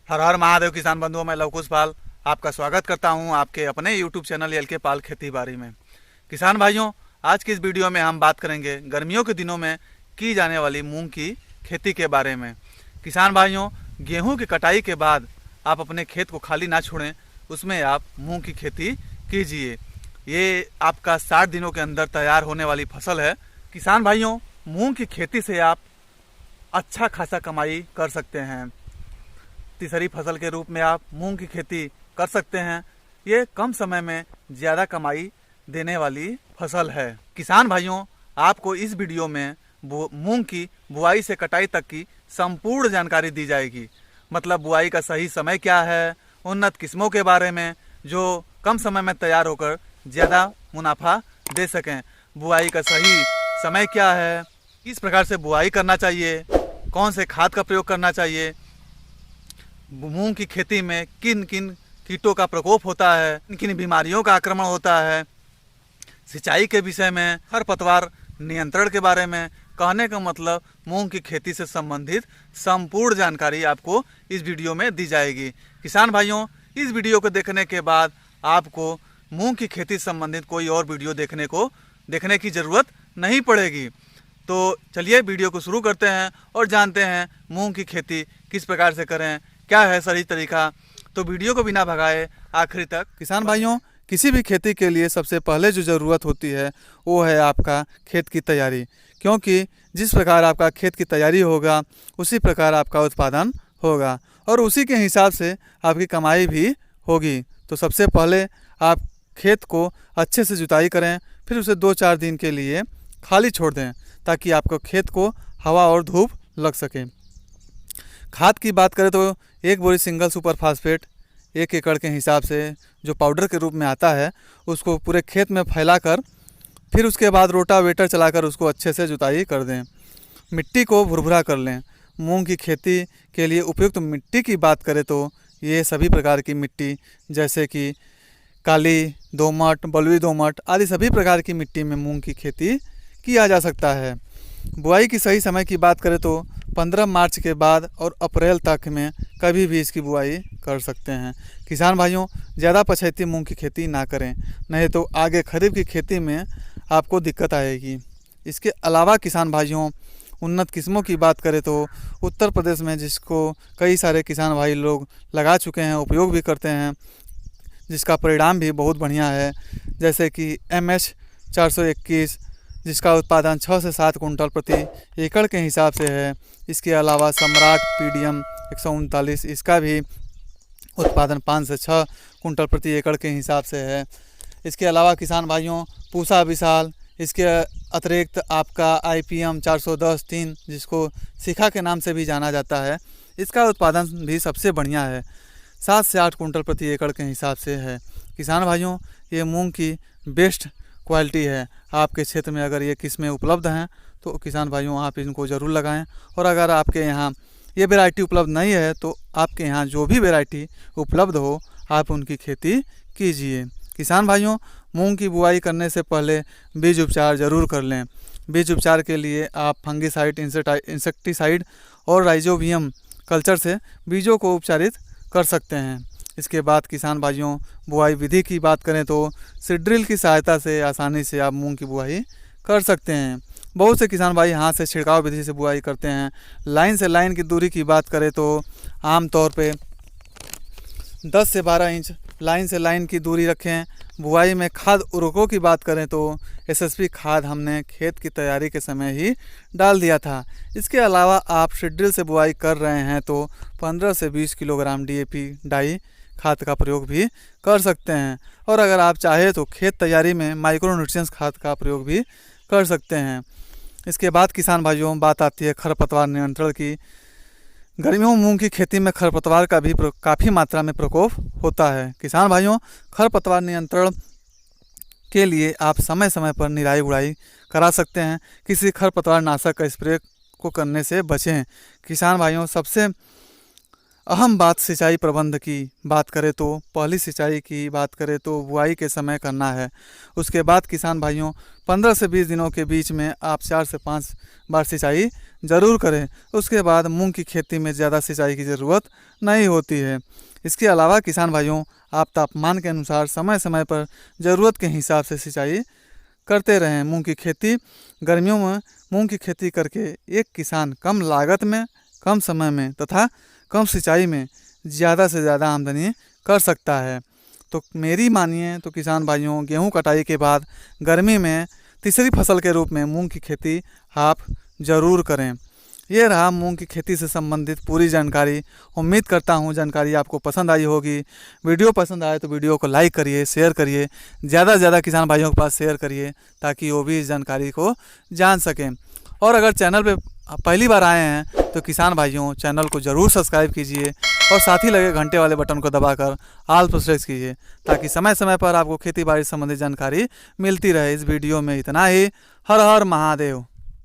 हर हर महादेव किसान बंधुओं, मैं लवकुश पाल आपका स्वागत करता हूं आपके अपने यूट्यूब चैनल एलके पाल खेती बाड़ी में। किसान भाइयों, आज की इस वीडियो में हम बात करेंगे गर्मियों के दिनों में की जाने वाली मूंग की खेती के बारे में। किसान भाइयों, गेहूं की कटाई के बाद आप अपने खेत को खाली ना छोड़ें, उसमें आप मूंग की खेती कीजिए। ये आपका 60 दिनों के अंदर तैयार होने वाली फसल है। किसान भाइयों, मूंग की खेती से आप अच्छा खासा कमाई कर सकते हैं। तीसरी फसल के रूप में आप मूंग की खेती कर सकते हैं। ये कम समय में ज़्यादा कमाई देने वाली फसल है। किसान भाइयों, आपको इस वीडियो में मूंग की बुआई से कटाई तक की संपूर्ण जानकारी दी जाएगी। मतलब बुआई का सही समय क्या है, उन्नत किस्मों के बारे में जो कम समय में तैयार होकर ज़्यादा मुनाफा दे सकें। बुआई का सही समय क्या है, किस प्रकार से बुआई करना चाहिए, कौन से खाद का प्रयोग करना चाहिए, मूंग की खेती में किन किन कीटों का प्रकोप होता है, किन किन बीमारियों का आक्रमण होता है, सिंचाई के विषय में, खरपतवार नियंत्रण के बारे में। कहने का मतलब मूंग की खेती से संबंधित संपूर्ण जानकारी आपको इस वीडियो में दी जाएगी। किसान भाइयों, इस वीडियो को देखने के बाद आपको मूंग की खेती से संबंधित कोई और वीडियो देखने की ज़रूरत नहीं पड़ेगी। तो चलिए वीडियो को शुरू करते हैं और जानते हैं मूंग की खेती किस प्रकार से करें, क्या है सही तरीका। तो वीडियो को बिना भगाए आखिरी तक। किसान भाइयों, किसी भी खेती के लिए सबसे पहले जो ज़रूरत होती है वो है आपका खेत की तैयारी। क्योंकि जिस प्रकार आपका खेत की तैयारी होगा उसी प्रकार आपका उत्पादन होगा और उसी के हिसाब से आपकी कमाई भी होगी। तो सबसे पहले आप खेत को अच्छे से जुताई करें, फिर उसे 2-4 दिन के लिए खाली छोड़ दें ताकि आपको खेत को हवा और धूप लग सके। खाद की बात करें तो 1 बोरी सिंगल सुपर फास्फेट 1 एकड़ के हिसाब से जो पाउडर के रूप में आता है उसको पूरे खेत में फैलाकर फिर उसके बाद रोटावेटर चलाकर उसको अच्छे से जुताई कर दें। मिट्टी को भुरभुरा कर लें। मूंग की खेती के लिए उपयुक्त मिट्टी की बात करें तो ये सभी प्रकार की मिट्टी जैसे कि काली दोमट, बलुई दोमट आदि सभी प्रकार की मिट्टी में मूंग की खेती किया जा सकता है। बुआई की सही समय की बात करें तो 15 मार्च के बाद और अप्रैल तक में कभी भी इसकी बुआई कर सकते हैं। किसान भाइयों, ज़्यादा पछैती मूंग की खेती ना करें, नहीं तो आगे खरीफ की खेती में आपको दिक्कत आएगी। इसके अलावा किसान भाइयों, उन्नत किस्मों की बात करें तो उत्तर प्रदेश में जिसको कई सारे किसान भाई लोग लगा चुके हैं, उपयोग भी करते हैं, जिसका परिणाम भी बहुत बढ़िया है। जैसे कि MS 421 जिसका उत्पादन 6 से 7 कुंटल प्रति एकड़ के हिसाब से है। इसके अलावा सम्राट PDM 139 इसका भी उत्पादन 5 से 6 कुंटल प्रति एकड़ के हिसाब से है। इसके अलावा किसान भाइयों, पूसा विशाल, इसके अतिरिक्त आपका IPM 410-3 जिसको शिखा के नाम से भी जाना जाता है, इसका उत्पादन भी सबसे बढ़िया है, 7 से 8 कुंटल प्रति एकड़ के हिसाब से है। किसान भाइयों, ये मूंग की बेस्ट क्वालिटी है। आपके क्षेत्र में अगर ये किस्में उपलब्ध हैं तो किसान भाइयों आप इनको ज़रूर लगाएं। और अगर आपके यहाँ ये वैरायटी उपलब्ध नहीं है तो आपके यहाँ जो भी वैरायटी उपलब्ध हो आप उनकी खेती कीजिए। किसान भाइयों, मूंग की बुआई करने से पहले बीज उपचार ज़रूर कर लें। बीज उपचार के लिए आप फंगिसाइड, इंसेक्टिसाइड और राइजोबियम कल्चर से बीजों को उपचारित कर सकते हैं। इसके बाद किसान भाइयों, बुआई विधि की बात करें तो सीड ड्रिल की सहायता से आसानी से आप मूंग की बुआई कर सकते हैं। बहुत से किसान भाई हाथ से छिड़काव विधि से बुआई करते हैं। लाइन से लाइन की दूरी की बात करें तो आमतौर पे 10 से 12 इंच लाइन से लाइन की दूरी रखें। बुआई में खाद उर्वरकों की बात करें तो SSP खाद हमने खेत की तैयारी के समय ही डाल दिया था। इसके अलावा आप सीड ड्रिल से बुआई कर रहे हैं तो 15 से 20 किलोग्राम DAP डाई खाद का प्रयोग भी कर सकते हैं। और अगर आप चाहें तो खेत तैयारी में माइक्रोन्यूट्रिएंट्स खाद का प्रयोग भी कर सकते हैं। इसके बाद किसान भाइयों, बात आती है खरपतवार नियंत्रण की। गर्मियों में मूंग की खेती में खरपतवार का भी काफ़ी मात्रा में प्रकोप होता है। किसान भाइयों, खरपतवार नियंत्रण के लिए आप समय समय पर निराई गुड़ाई करा सकते हैं। किसी खरपतवार नाशक का स्प्रे को करने से बचें। किसान भाइयों, सबसे अहम बात सिंचाई प्रबंध की बात करें तो पहली सिंचाई की बात करें तो बुआई के समय करना है। उसके बाद किसान भाइयों 15 से 20 दिनों के बीच में आप 4 से 5 बार सिंचाई ज़रूर करें। उसके बाद मूंग की खेती में ज़्यादा सिंचाई की ज़रूरत नहीं होती है। इसके अलावा किसान भाइयों आप तापमान के अनुसार समय समय पर ज़रूरत के हिसाब से सिंचाई करते रहें। मूंग की खेती गर्मियों में मूंग की खेती करके एक किसान कम लागत में, कम समय में तथा कम सिंचाई में ज़्यादा से ज़्यादा आमदनी कर सकता है। तो मेरी मानिए तो किसान भाइयों गेहूं कटाई के बाद गर्मी में तीसरी फसल के रूप में मूंग की खेती आप ज़रूर करें। ये रहा मूंग की खेती से संबंधित पूरी जानकारी। उम्मीद करता हूँ जानकारी आपको पसंद आई होगी। वीडियो पसंद आए तो वीडियो को लाइक करिए, शेयर करिए, ज़्यादा से ज़्यादा किसान भाइयों के पास शेयर करिए ताकि वो भी इस जानकारी को जान सकें। और अगर चैनल पे पहली बार आए हैं तो किसान भाइयों चैनल को ज़रूर सब्सक्राइब कीजिए और साथ ही लगे घंटे वाले बटन को दबाकर ऑल पर प्रेस कीजिए ताकि समय समय पर आपको खेती बाड़ी संबंधी जानकारी मिलती रहे। इस वीडियो में इतना ही। हर हर महादेव।